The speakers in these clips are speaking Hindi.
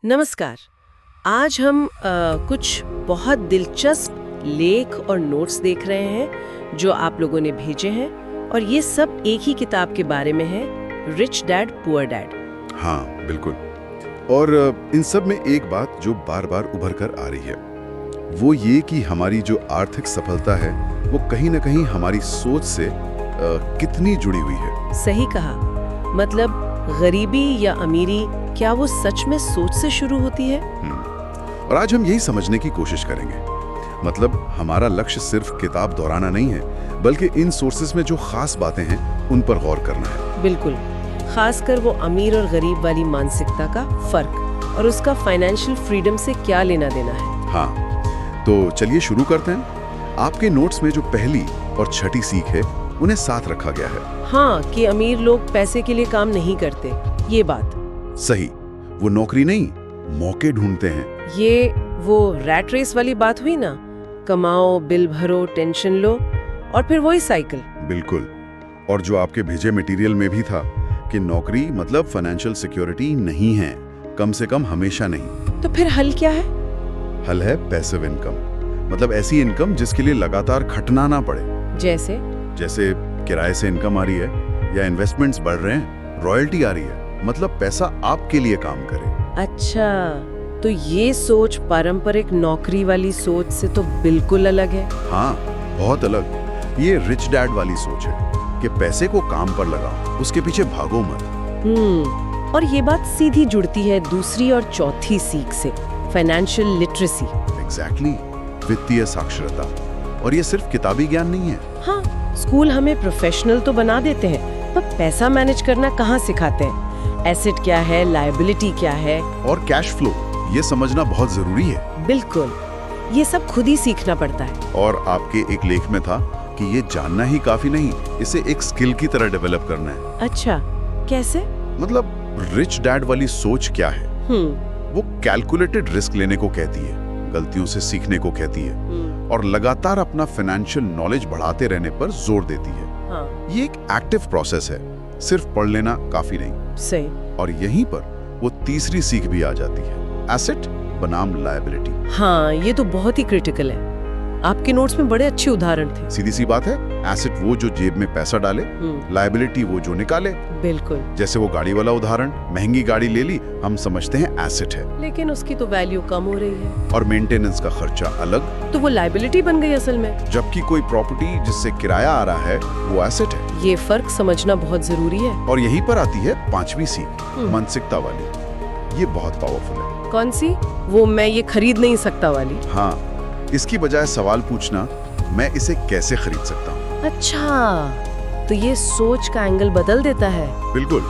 नमस्कार। आज हम कुछ बहुत दिलचस्प लेख और नोट्स देख रहे हैं जो आप लोगों ने भेजे हैं, और ये सब एक ही किताब के बारे में है, रिच डैड पुअर डैड। हाँ, बिल्कुल। और इन सब में एक बात जो बार बार उभर कर आ रही है, वो ये कि हमारी जो आर्थिक सफलता है वो कहीं ना कहीं हमारी सोच से कितनी जुड़ी हुई है। सही कहा। मतलब गरीबी या अमीरी, क्या वो सच में सोच से शुरू होती है? और आज हम यही समझने की कोशिश करेंगे। मतलब हमारा लक्ष्य सिर्फ किताब दोहराना नहीं है, बल्कि इन सोर्सेस में जो खास बातें हैं उन पर गौर करना है। बिल्कुल, खासकर वो अमीर और गरीब वाली मानसिकता का फर्क और उसका फाइनेंशियल फ्रीडम से क्या लेना देना है। हाँ, तो चलिए शुरू करते हैं। आपके नोट्स में जो पहली और छठी सीख है उन्हें साथ रखा गया है। हाँ, कि अमीर लोग पैसे के लिए काम नहीं करते, ये बात सही। वो नौकरी नहीं, मौके ढूंढते हैं। ये वो रैट रेस वाली बात हुई ना, कमाओ, बिल भरो, टेंशन लो, और फिर वही साइकिल। बिल्कुल। और जो आपके भेजे मटेरियल में भी था कि नौकरी मतलब फाइनेंशियल सिक्योरिटी नहीं है, कम से कम हमेशा नहीं। तो फिर हल क्या है? हल है पैसिव इनकम। मतलब ऐसी इनकम जिसके लिए लगातार खटना ना पड़े। जैसे किराए से इनकम आ रही है, या इन्वेस्टमेंट्स बढ़ रहे हैं, रॉयल्टी आ रही है, मतलब पैसा आपके लिए काम करे। अच्छा, तो ये सोच पारंपरिक नौकरी वाली सोच से तो बिल्कुल अलग है। हाँ, बहुत अलग। ये रिच डैड वाली सोच है कि पैसे को काम पर लगाओ, उसके पीछे भागो मत। और ये बात सीधी जुड़ती है दूसरी और चौथी सीख से, फाइनेंशियल लिटरेसी। एग्जैक्टली, वित्तीय साक्षरता। और ये सिर्फ किताबी ज्ञान नहीं है। हाँ, स्कूल हमें प्रोफेशनल तो बना देते हैं, पर पैसा मैनेज करना कहाँ सिखाते हैं? एसेट क्या है, लायबिलिटी क्या है, और कैश फ्लो, ये समझना बहुत जरूरी है। बिल्कुल, ये सब खुद ही सीखना पड़ता है। और आपके एक लेख में था कि ये जानना ही काफी नहीं, इसे एक स्किल की तरह डेवलप करना है। अच्छा, कैसे? मतलब रिच डैड वाली सोच क्या है? वो कैलकुलेटेड रिस्क लेने को कहती है, गलतियों से सीखने को कहती है, और लगातार अपना फाइनेंशियल नॉलेज बढ़ाते रहने पर जोर देती है। हाँ। ये एक एक्टिव प्रोसेस है, सिर्फ पढ़ लेना काफी नहीं। सही। और यहीं पर वो तीसरी सीख भी आ जाती है, एसेट बनाम लायबिलिटी। हाँ, ये तो बहुत ही क्रिटिकल है। आपके नोट्स में बड़े अच्छे उदाहरण थे। सीधी सी बात है, एसेट वो जो जेब में पैसा डाले, लायबिलिटी वो जो निकाले। बिल्कुल। जैसे वो गाड़ी वाला उदाहरण, महंगी गाड़ी ले ली, हम समझते हैं एसेट है, लेकिन उसकी तो वैल्यू कम हो रही है, और मेंटेनेंस का खर्चा अलग, तो वो लायबिलिटी बन गई असल में। जबकि कोई प्रॉपर्टी जिससे किराया आ रहा है वो एसेट है। ये फर्क समझना बहुत जरूरी है। और यहीं पर आती है पांचवी सीख, मानसिकता वाली। ये बहुत पावरफुल है। कौन सी? वो मैं ये खरीद नहीं सकता वाली। हाँ, इसकी बजाय सवाल पूछना, मैं इसे कैसे खरीद सकता हूँ। अच्छा, तो ये सोच का एंगल बदल देता है। बिल्कुल,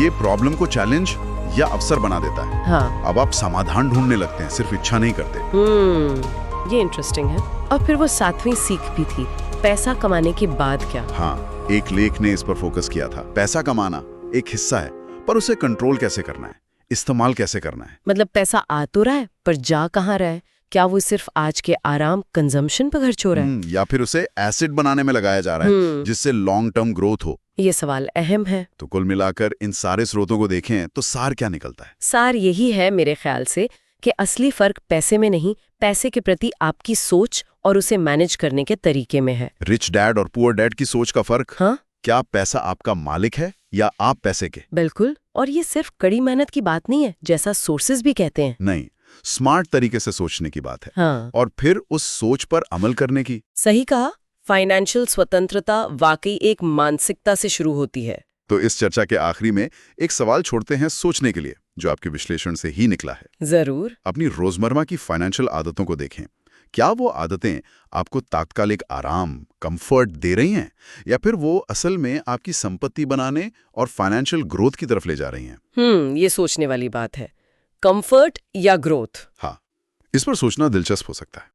ये प्रॉब्लम को चैलेंज या अवसर बना देता है। हाँ। अब आप समाधान ढूंढने लगते हैं, सिर्फ इच्छा नहीं करते। ये इंटरेस्टिंग है। और फिर वो सातवीं सीख भी थी, पैसा कमाने के बाद क्या। हाँ, एक लेख ने इस पर फोकस किया था। पैसा कमाना एक हिस्सा है, पर उसे कंट्रोल कैसे करना है, इस्तेमाल कैसे करना है। मतलब पैसा आ तो रहा है, पर जा कहाँ रहा है? क्या वो सिर्फ आज के आराम, कंजम्पशन पर खर्च हो रहा है, या फिर उसे एसेट बनाने में लगाया जा रहा है, जिससे लॉन्ग टर्म ग्रोथ हो? ये सवाल अहम है। तो कुल मिलाकर इन सारे स्रोतों को देखें तो सार क्या निकलता है? सार यही है मेरे ख्याल से कि असली फर्क पैसे में नहीं, पैसे के प्रति आपकी सोच और उसे मैनेज करने के तरीके में है। रिच डैड और पुअर डैड की सोच का फर्क? हाँ? क्या पैसा आपका मालिक है या आप पैसे के? बिल्कुल। और ये सिर्फ कड़ी मेहनत की बात नहीं है, जैसा सोर्सेज भी कहते हैं। नहीं, स्मार्ट तरीके से सोचने की बात है। हाँ। और फिर उस सोच पर अमल करने की। सही कहा। फाइनेंशियल स्वतंत्रता वाकई एक मानसिकता से शुरू होती है। तो इस चर्चा के आखिरी में एक सवाल छोड़ते हैं सोचने के लिए, जो आपके विश्लेषण से ही निकला है। जरूर। अपनी रोजमर्रा की फाइनेंशियल आदतों को देखें। क्या वो आदतें आपको तात्कालिक आराम, कंफर्ट दे रही हैं, या फिर वो असल में आपकी संपत्ति बनाने और फाइनेंशियल ग्रोथ की तरफ ले जा रही हैं? ये सोचने वाली बात है। कंफर्ट या ग्रोथ? हाँ, इस पर सोचना दिलचस्प हो सकता है।